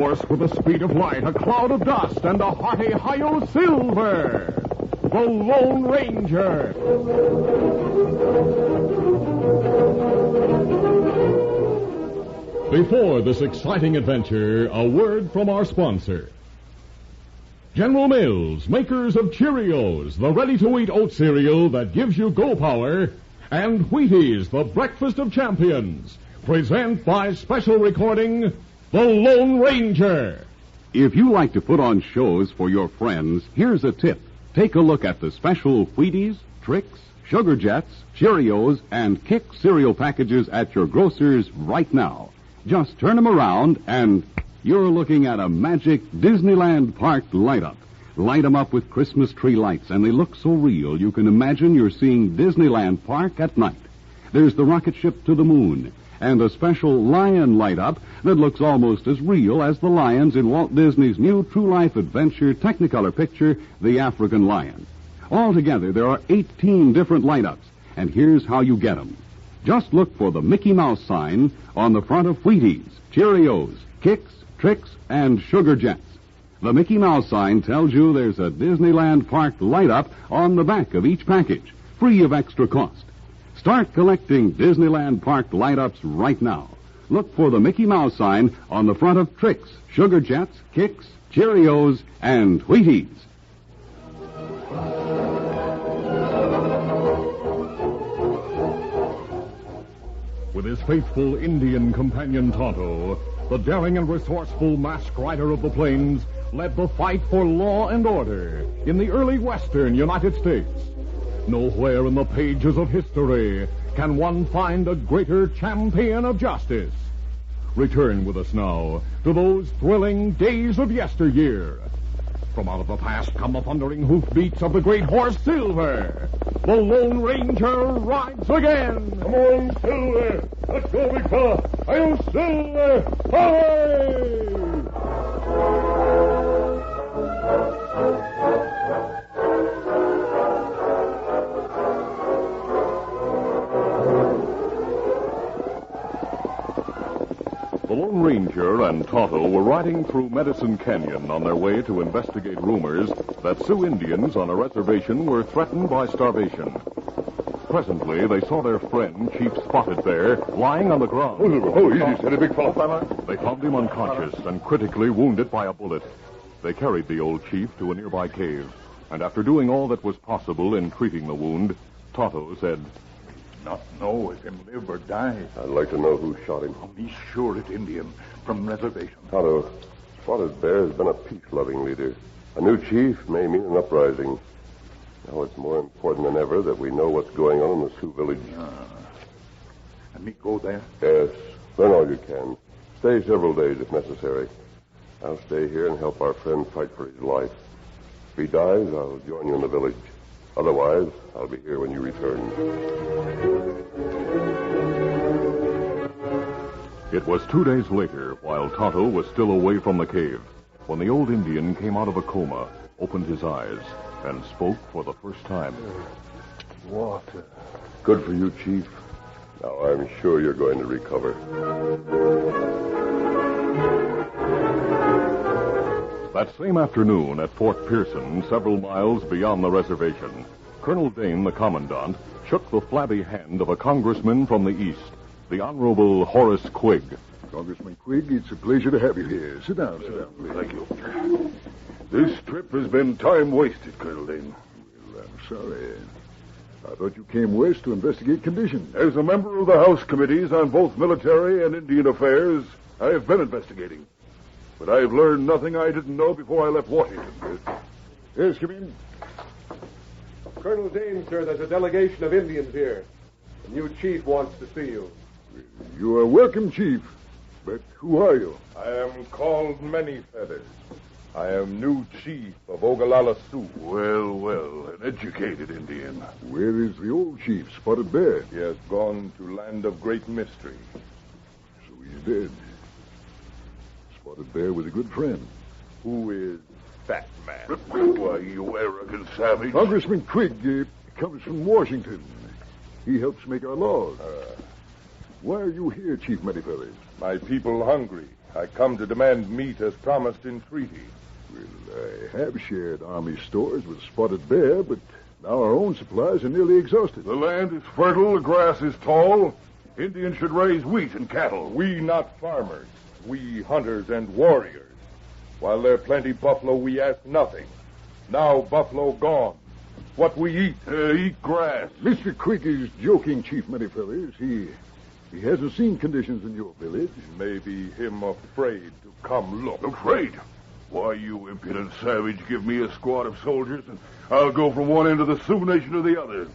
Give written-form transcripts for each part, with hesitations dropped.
horse with the speed of light, a cloud of dust, and a hearty hi-yo silver. The Lone Ranger. Before this exciting adventure, a word from our sponsor. General Mills, makers of Cheerios, the ready-to-eat oat cereal that gives you go power, and Wheaties, the breakfast of champions, present by special recording, The Lone Ranger. If you like to put on shows for your friends, here's a tip. Take a look at the special Wheaties, Tricks, Sugar Jets, Cheerios, and Kick cereal packages at your grocer's right now. Just turn them around and you're looking at a magic Disneyland Park light-up. Light them up with Christmas tree lights, and they look so real you can imagine you're seeing Disneyland Park at night. There's the rocket ship to the moon, and a special lion light-up that looks almost as real as the lions in Walt Disney's new true-life adventure Technicolor picture, The African Lion. Altogether, there are 18 different light-ups, and here's how you get them. Just look for the Mickey Mouse sign on the front of Wheaties, Cheerios, Kicks, Tricks, and Sugar Jets. The Mickey Mouse sign tells you there's a Disneyland Park light-up on the back of each package, free of extra cost. Start collecting Disneyland Park light-ups right now. Look for the Mickey Mouse sign on the front of Tricks, Sugar Jets, Kicks, Cheerios, and Wheaties. With his faithful Indian companion Tonto, the daring and resourceful masked rider of the plains led the fight for law and order in the early western United States. Nowhere in the pages of history can one find a greater champion of justice. Return with us now to those thrilling days of yesteryear. From out of the past come the thundering hoofbeats of the great horse Silver. The Lone Ranger rides again. Come on, Silver. Let's go, big fella. I'll Silver. Away! The Lone Ranger and Tonto were riding through Medicine Canyon on their way to investigate rumors that Sioux Indians on a reservation were threatened by starvation. Presently, they saw their friend, Chief Spotted Bear, lying on the ground. Easy, steady, big fella. They found him unconscious and critically wounded by a bullet. They carried the old chief to a nearby cave, and after doing all that was possible in treating the wound, Tonto said, Not know if him live or die. I'd like to know who shot him. I'll be sure it's Indian from reservation. Tonto, Spotted Bear has been a peace-loving leader. A new chief may mean an uprising. Now it's more important than ever that we know what's going on in the Sioux village. And me go there? Yes, learn all you can. Stay several days if necessary. I'll stay here and help our friend fight for his life. If he dies, I'll join you in the village. Otherwise, I'll be here when you return. It was 2 days later, while Tonto was still away from the cave, when the old Indian came out of a coma, opened his eyes, and spoke for the first time. Water. Good for you, Chief. Now I'm sure you're going to recover. That same afternoon at Fort Pearson, several miles beyond the reservation, Colonel Dane, the commandant, shook the flabby hand of a congressman from the east, the Honorable Horace Quigg. Congressman Quigg, it's a pleasure to have you here. Sit down, please. Thank you. This trip has been time wasted, Colonel Dane. Well, I'm sorry. I thought you came west to investigate conditions. As a member of the House Committees on both military and Indian affairs, I have been investigating. But I've learned nothing I didn't know before I left Washington. Yes, come in. Colonel Dane, sir, there's a delegation of Indians here. The new chief wants to see you. You are welcome, Chief. But who are you? I am called Many Feathers. I am new chief of Ogallala Sioux. Well, an educated Indian. Where is the old chief, Spotted Bear? He has gone to land of great mystery. So he's dead. Spotted Bear was a good friend. Who is that man? Why, you arrogant savage. Congressman Quigg comes from Washington. He helps make our laws. Why are you here, Chief Many Feathers? My people hungry. I come to demand meat as promised in treaty. Well, I have shared Army stores with Spotted Bear, but now our own supplies are nearly exhausted. The land is fertile, the grass is tall. Indians should raise wheat and cattle. We not farmers. We hunters and warriors. While there plenty buffalo, we ask nothing. Now buffalo gone. What we eat? Eat grass. Mr. Quigg is joking, Chief Many Feathers. He hasn't seen conditions in your village. Maybe him afraid to come look. Afraid? Why, you impudent savage, give me a squad of soldiers, and I'll go from one end of the Sioux Nation to the other.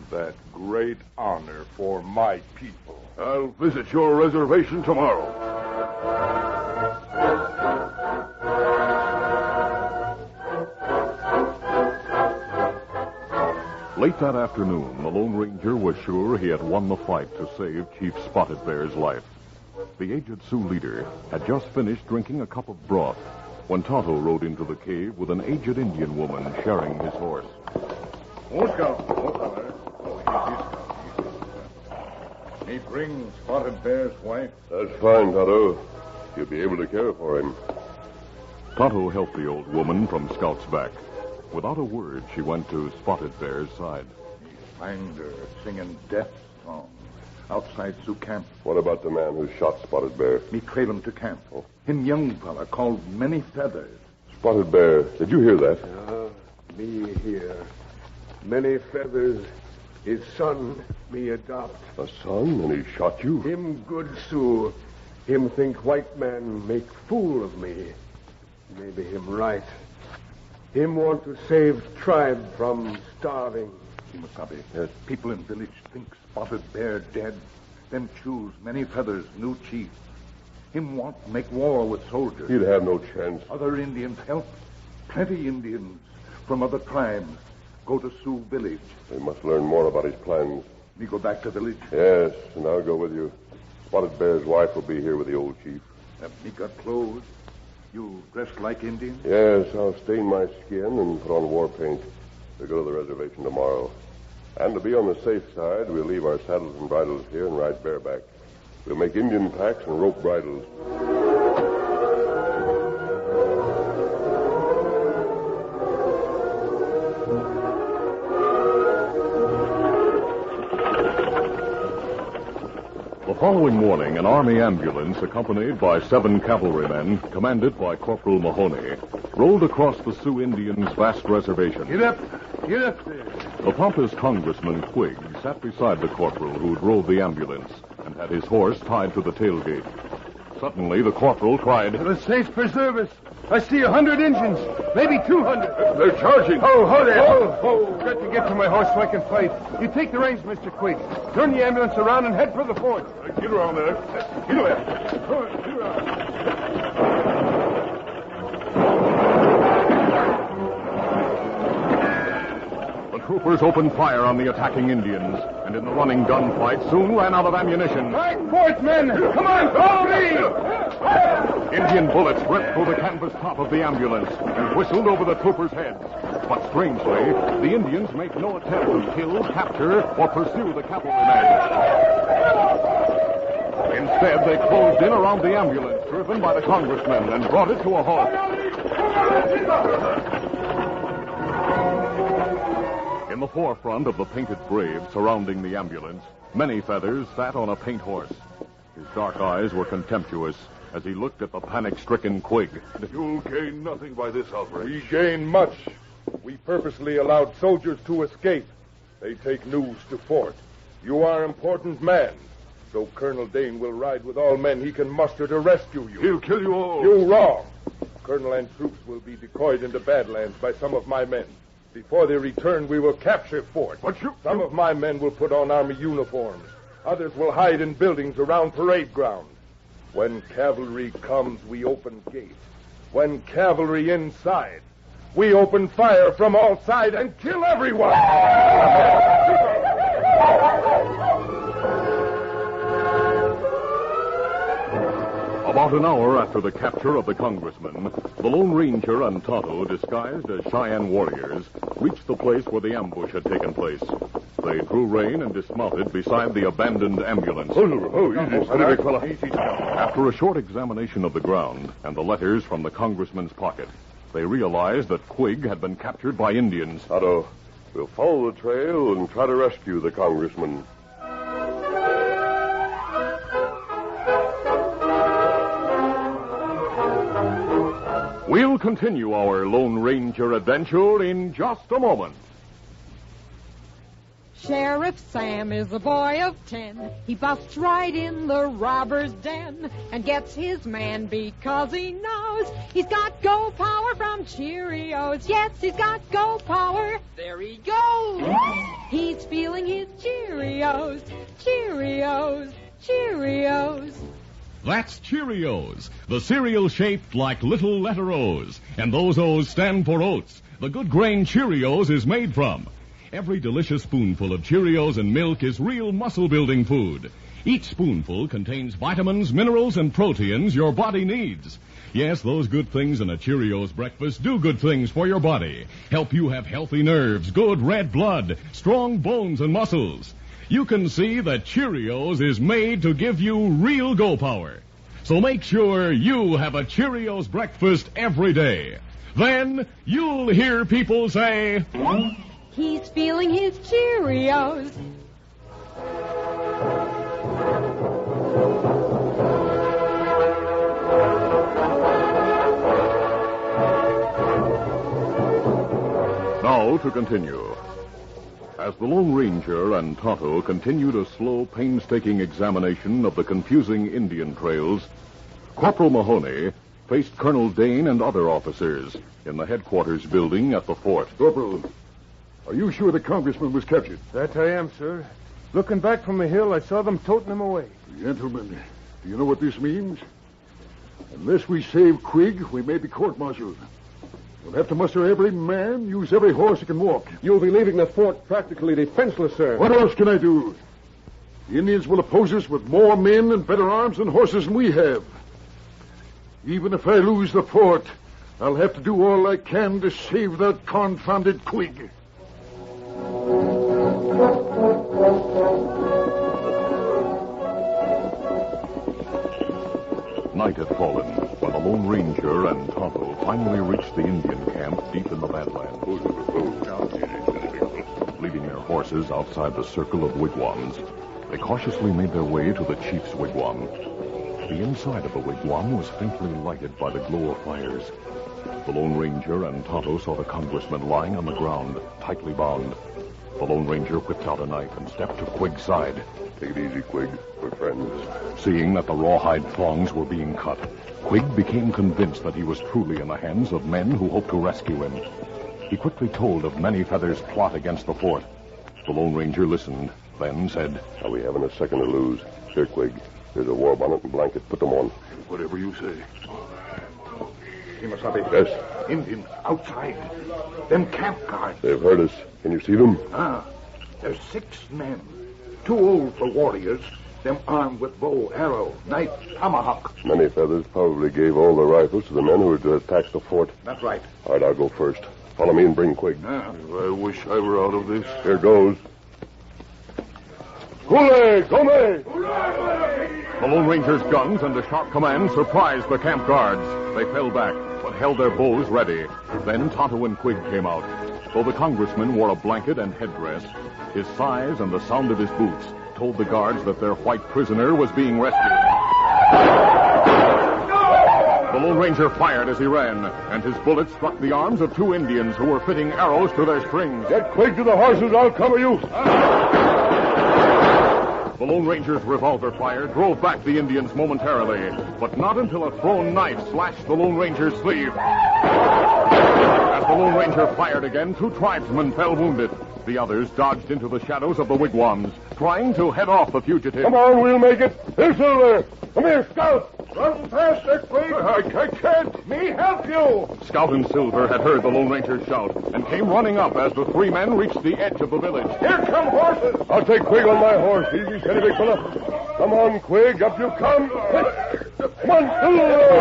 That great honor for my people. I'll visit your reservation tomorrow. Late that afternoon, the Lone Ranger was sure he had won the fight to save Chief Spotted Bear's life. The aged Sioux leader had just finished drinking a cup of broth when Tonto rode into the cave with an aged Indian woman sharing his horse. He brings Spotted Bear's wife. That's fine, Tonto. You'll be able to care for him. Tonto helped the old woman from Scout's back. Without a word, she went to Spotted Bear's side. Find her singing death song outside Sioux camp. What about the man who shot Spotted Bear? Me trail him to camp. Him young fella called Many Feathers. Spotted Bear, did you hear that? Me here. Many Feathers, his son, me adopt. A son, and he shot you? Him good Sioux. Him think white man make fool of me. Maybe him right. Him want to save tribe from starving. Kimasabi, yes. People in village think Spotted Bear dead. Then choose Many Feathers, new chief. Him want make war with soldiers. He'd have no chance. Other Indians help. Plenty Indians from other tribes go to Sioux village. We must learn more about his plans. Me go back to village. Yes, and I'll go with you. Spotted Bear's wife will be here with the old chief. Have me got clothes? You dress like Indian? Yes, I'll stain my skin and put on war paint. We'll go to the reservation tomorrow. And to be on the safe side, we'll leave our saddles and bridles here and ride bareback. We'll make Indian packs and rope bridles. The following morning, an army ambulance accompanied by 7 cavalrymen, commanded by Corporal Mahoney, rolled across the Sioux Indians' vast reservation. Get up there. The pompous Congressman Quigg sat beside the corporal who drove the ambulance and had his horse tied to the tailgate. Suddenly, the corporal cried, The saints preserve us. I see 100 Indians, maybe 200. They're charging. Hold there. Got to get to my horse so I can fight. You take the reins, Mr. Quigg. Turn the ambulance around and head for the fort. Get around there. Get around. Get around. The troopers opened fire on the attacking Indians, and in the running gunfight soon ran out of ammunition. Fight for it, men! Come on, follow me! Indian bullets ripped through the canvas top of the ambulance and whistled over the troopers' heads. But strangely, the Indians make no attempt to kill, capture, or pursue the cavalrymen. Instead, they closed in around the ambulance, driven by the congressmen, and brought it to a halt. In the forefront of the painted brave surrounding the ambulance, Many Feathers sat on a paint horse. His dark eyes were contemptuous as he looked at the panic-stricken Quigg. You'll gain nothing by this outrage. We gain much. We purposely allowed soldiers to escape. They take news to fort. You are important man. So Colonel Dane will ride with all men he can muster to rescue you. He'll kill you all. You're wrong. Colonel and troops will be decoyed into Badlands by some of my men. Before they return, we will capture fort. Some of my men will put on army uniforms. Others will hide in buildings around parade ground. When cavalry comes, we open gates. When cavalry inside, we open fire from all sides and kill everyone. About an hour after the capture of the congressman, the Lone Ranger and Tonto, disguised as Cheyenne warriors, reached the place where the ambush had taken place. They drew rein and dismounted beside the abandoned ambulance. Easy, steady, big fella. After a short examination of the ground and the letters from the congressman's pocket, they realized that Quigg had been captured by Indians. Tonto, we'll follow the trail and try to rescue the congressman. We'll continue our Lone Ranger adventure in just a moment. Sheriff Sam is a boy of 10. He busts right in the robber's den and gets his man because he knows he's got go power from Cheerios. Yes, he's got go power. There he goes. He's feeling his Cheerios. Cheerios. Cheerios. That's Cheerios, the cereal shaped like little letter O's. And those O's stand for oats. The good grain Cheerios is made from. Every delicious spoonful of Cheerios and milk is real muscle-building food. Each spoonful contains vitamins, minerals, and proteins your body needs. Yes, those good things in a Cheerios breakfast do good things for your body. Help you have healthy nerves, good red blood, strong bones and muscles. You can see that Cheerios is made to give you real go power. So make sure you have a Cheerios breakfast every day. Then you'll hear people say, He's feeling his Cheerios. Now to continue. As the Lone Ranger and Tonto continued a slow, painstaking examination of the confusing Indian trails, Corporal Mahoney faced Colonel Dane and other officers in the headquarters building at the fort. Corporal, are you sure the congressman was captured? That I am, sir. Looking back from the hill, I saw them toting him away. Gentlemen, do you know what this means? Unless we save Quigg, we may be court-martialed. We'll have to muster every man, use every horse that can walk. You'll be leaving the fort practically defenseless, sir. What else can I do? The Indians will oppose us with more men and better arms and horses than we have. Even if I lose the fort, I'll have to do all I can to save that confounded Quigg. Night had fallen when the Lone Ranger and Tonto finally reached the Indian camp deep in the Badlands. Leaving their horses outside the circle of wigwams, they cautiously made their way to the chief's wigwam. The inside of the wigwam was faintly lighted by the glow of fires. The Lone Ranger and Tonto saw the congressman lying on the ground, tightly bound. The Lone Ranger whipped out a knife and stepped to Quigg's side. Take it easy, Quigg. We're friends. Seeing that the rawhide thongs were being cut, Quigg became convinced that he was truly in the hands of men who hoped to rescue him. He quickly told of Many Feathers' plot against the fort. The Lone Ranger listened, then said, Now we haven't a second to lose. Here, Quigg. Here's a war bonnet and blanket. Put them on. Whatever you say. Kimasabi. Yes? Indians outside. Them camp guards. They've heard us. Can you see them? There's 6 men. 2 old for warriors. Them armed with bow, arrow, knife, tomahawk. Many Feathers probably gave all the rifles to the men who were to attack the fort. That's right. All right, I'll go first. Follow me and bring Quigg. I wish I were out of this. Here goes. Gule, Gome! The Lone Ranger's guns and a sharp command surprised the camp guards. They fell back, but held their bows ready. Then Tonto and Quigg came out. Though the congressman wore a blanket and headdress, his size and the sound of his boots told the guards that their white prisoner was being rescued. The Lone Ranger fired as he ran, and his bullet struck the arms of 2 Indians who were fitting arrows to their strings. Get Quigg to the horses, I'll cover you. The Lone Ranger's revolver fire drove back the Indians momentarily, but not until a thrown knife slashed the Lone Ranger's sleeve. As the Lone Ranger fired again, 2 tribesmen fell wounded. The others dodged into the shadows of the wigwams, trying to head off the fugitive. Come on, we'll make it. Here, Silver. Come here, Scout. Run faster, Quigg. I can't. Me help you. Scout and Silver had heard the Lone Ranger shout and came running up as the 3 men reached the edge of the village. Here come horses. I'll take Quigg on my horse. Easy, steady, big fella. Come on, Quigg. Up you come. Come on, Silver.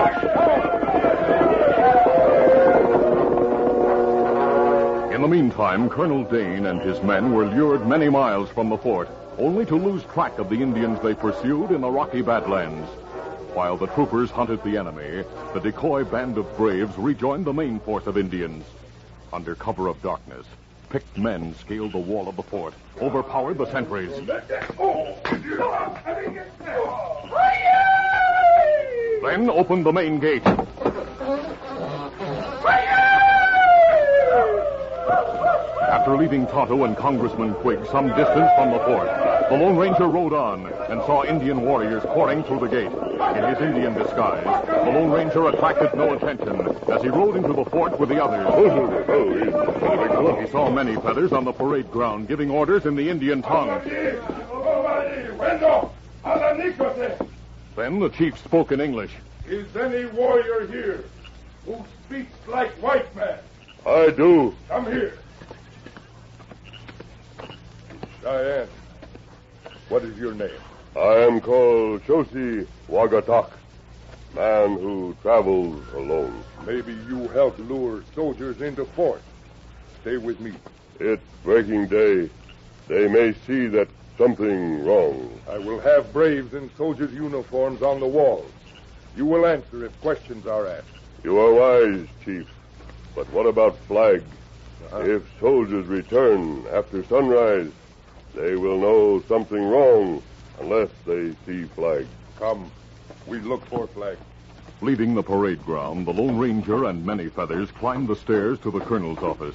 In the meantime, Colonel Dane and his men were lured many miles from the fort, only to lose track of the Indians they pursued in the Rocky Badlands. While the troopers hunted the enemy, the decoy band of braves rejoined the main force of Indians. Under cover of darkness, picked men scaled the wall of the fort, overpowered the sentries. Then opened the main gate. After leaving Tonto and Congressman Quigg some distance from the fort, the Lone Ranger rode on and saw Indian warriors pouring through the gate. In his Indian disguise, the Lone Ranger attracted no attention as he rode into the fort with the others. He saw many feathers on the parade ground giving orders in the Indian tongue. Then the chief spoke in English. Is any warrior here who speaks like white man? I do. Come here. Cheyenne, what is your name? I am called Chosi Wagatak, man who travels alone. Maybe you help lure soldiers into fort. Stay with me. It's breaking day. They may see that something wrong. I will have braves in soldiers' uniforms on the walls. You will answer if questions are asked. You are wise, Chief. But what about flag? If soldiers return after sunrise, they will know something wrong unless they see flag. Come, we look for flag. Leaving the parade ground, the Lone Ranger and Many Feathers climbed the stairs to the colonel's office.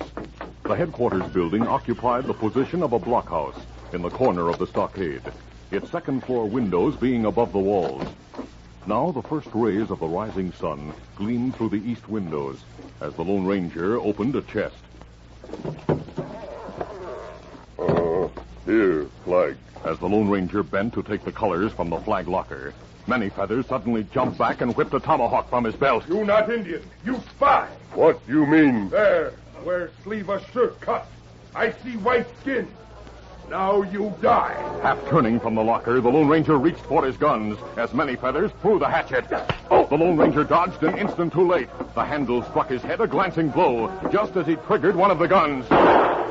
The headquarters building occupied the position of a blockhouse in the corner of the stockade, its second-floor windows being above the walls. Now the first rays of the rising sun gleamed through the east windows as the Lone Ranger opened a chest. Here, flag. As the Lone Ranger bent to take the colors from the flag locker, Many Feathers suddenly jumped back and whipped a tomahawk from his belt. You not Indian. You spy. What you mean? There, where sleeve of shirt cut. I see white skin. Now you die. Half turning from the locker, the Lone Ranger reached for his guns as Many Feathers threw the hatchet. The Lone Ranger dodged an instant too late. The handle struck his head a glancing blow just as he triggered one of the guns.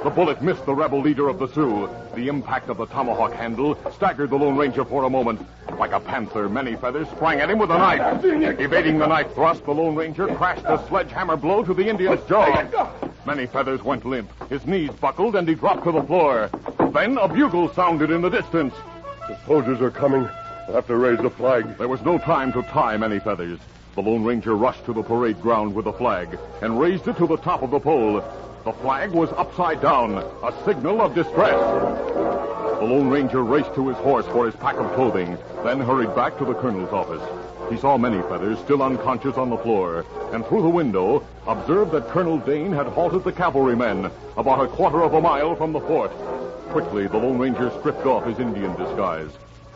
The bullet missed the rebel leader of the Sioux. The impact of the tomahawk handle staggered the Lone Ranger for a moment. Like a panther, Many Feathers sprang at him with a knife. Evading the knife thrust, the Lone Ranger crashed a sledgehammer blow to the Indian's jaw. Many Feathers went limp. His knees buckled and he dropped to the floor. Then a bugle sounded in the distance. The soldiers are coming. I'll have to raise the flag. There was no time to tie Many Feathers. The Lone Ranger rushed to the parade ground with the flag and raised it to the top of the pole. The flag was upside down, a signal of distress. The Lone Ranger raced to his horse for his pack of clothing, then hurried back to the colonel's office. He saw Many Feathers still unconscious on the floor, and through the window observed that Colonel Dane had halted the cavalrymen about a quarter of a mile from the fort. Quickly, the Lone Ranger stripped off his Indian disguise.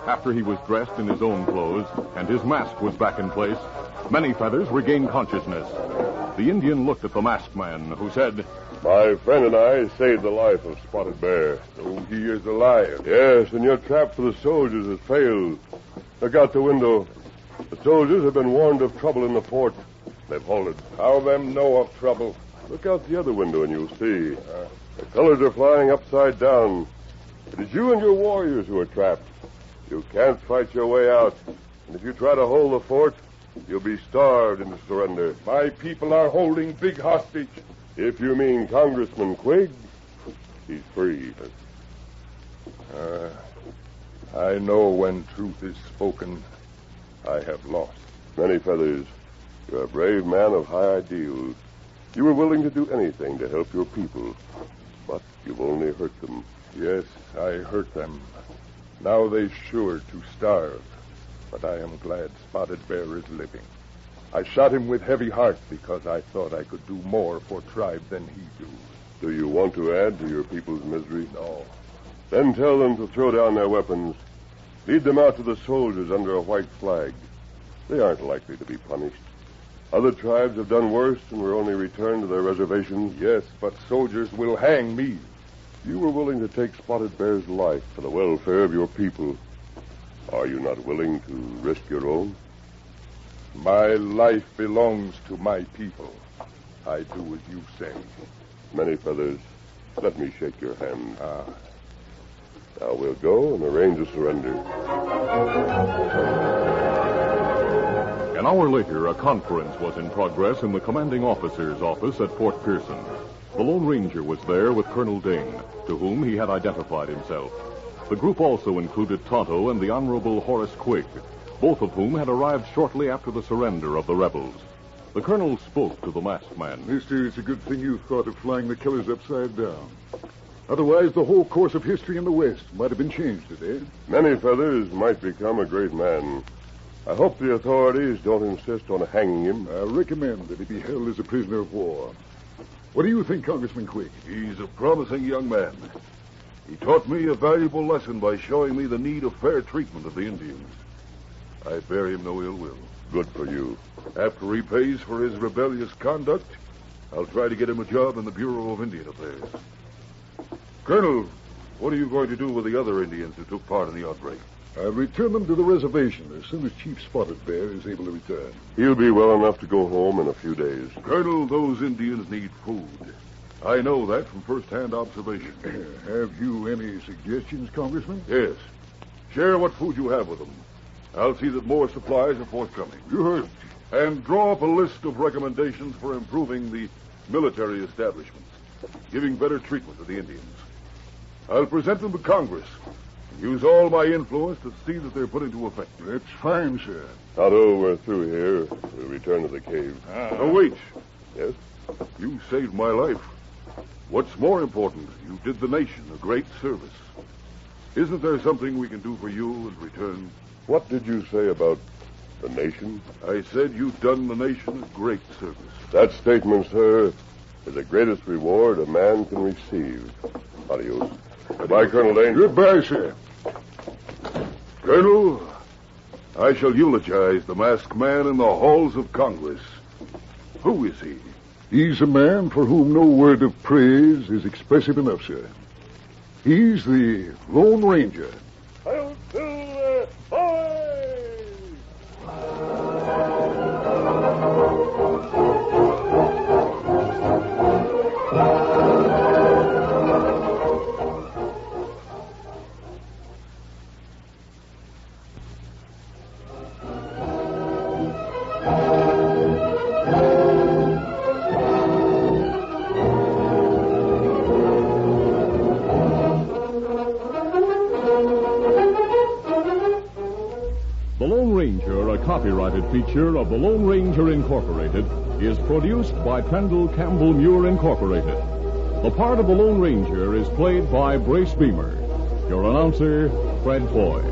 After he was dressed in his own clothes and his mask was back in place, Many Feathers regained consciousness. The Indian looked at the masked man, who said, My friend and I saved the life of Spotted Bear. So he is alive. Yes, and your trap for the soldiers has failed. Look out the window. The soldiers have been warned of trouble in the fort. They've halted. How them know of trouble? Look out the other window and you'll see. The colors are flying upside down. It is you and your warriors who are trapped. You can't fight your way out. And if you try to hold the fort, you'll be starved into surrender. My people are holding big hostage. If you mean Congressman Quigg, he's free. I know when truth is spoken, I have lost. Many Feathers, you're a brave man of high ideals. You were willing to do anything to help your people, but you've only hurt them. Yes, I hurt them. Now they're sure to starve. But I am glad Spotted Bear is living. I shot him with heavy heart because I thought I could do more for tribe than he do. Do you want to add to your people's misery? No. Then tell them to throw down their weapons. Lead them out to the soldiers under a white flag. They aren't likely to be punished. Other tribes have done worse and were only returned to their reservations. Yes, but soldiers will hang me. You were willing to take Spotted Bear's life for the welfare of your people. Are you not willing to risk your own? My life belongs to my people. I do as you say. Many Feathers, Let me shake your hand. Now we'll go and arrange a surrender. An hour later, a conference was in progress in the commanding officer's office at Fort Pearson. The Lone Ranger was there with Colonel Dane, to whom he had identified himself. The group also included Tonto and the Honorable Horace Quigg, both of whom had arrived shortly after the surrender of the rebels. The colonel spoke to the masked man. Mister, it's a good thing you thought of flying the killers upside down. Otherwise, the whole course of history in the West might have been changed today. Many feathers might become a great man. I hope the authorities don't insist on hanging him. I recommend that he be held as a prisoner of war. What do you think, Congressman Quigg? He's a promising young man. He taught me a valuable lesson by showing me the need of fair treatment of the Indians. I bear him no ill will. Good for you. After he pays for his rebellious conduct, I'll try to get him a job in the Bureau of Indian Affairs. Colonel, what are you going to do with the other Indians who took part in the outbreak? I'll return them to the reservation as soon as Chief Spotted Bear is able to return. He'll be well enough to go home in a few days. Colonel, those Indians need food. I know that from first-hand observation. Have you any suggestions, Congressman? Yes. Share what food you have with them. I'll see that more supplies are forthcoming. Good. And draw up a list of recommendations for improving the military establishments, giving better treatment to the Indians. I'll present them to Congress and use all my influence to see that they're put into effect. That's fine, sir. Although we're through here, we'll return to the cave. Oh, wait. Yes? You saved my life. What's more important, you did the nation a great service. Isn't there something we can do for you in return? What did you say about the nation? I said you've done the nation a great service. That statement, sir, is the greatest reward a man can receive. Adios. Goodbye, Colonel Dane. Goodbye, sir. Colonel, I shall eulogize the masked man in the halls of Congress. Who is he? He's a man for whom no word of praise is expressive enough, sir. He's the Lone Ranger. Copyrighted feature of the Lone Ranger Incorporated is produced by Trendle Campbell Muir Incorporated. The part of the Lone Ranger is played by Brace Beemer. Your announcer, Fred Foy.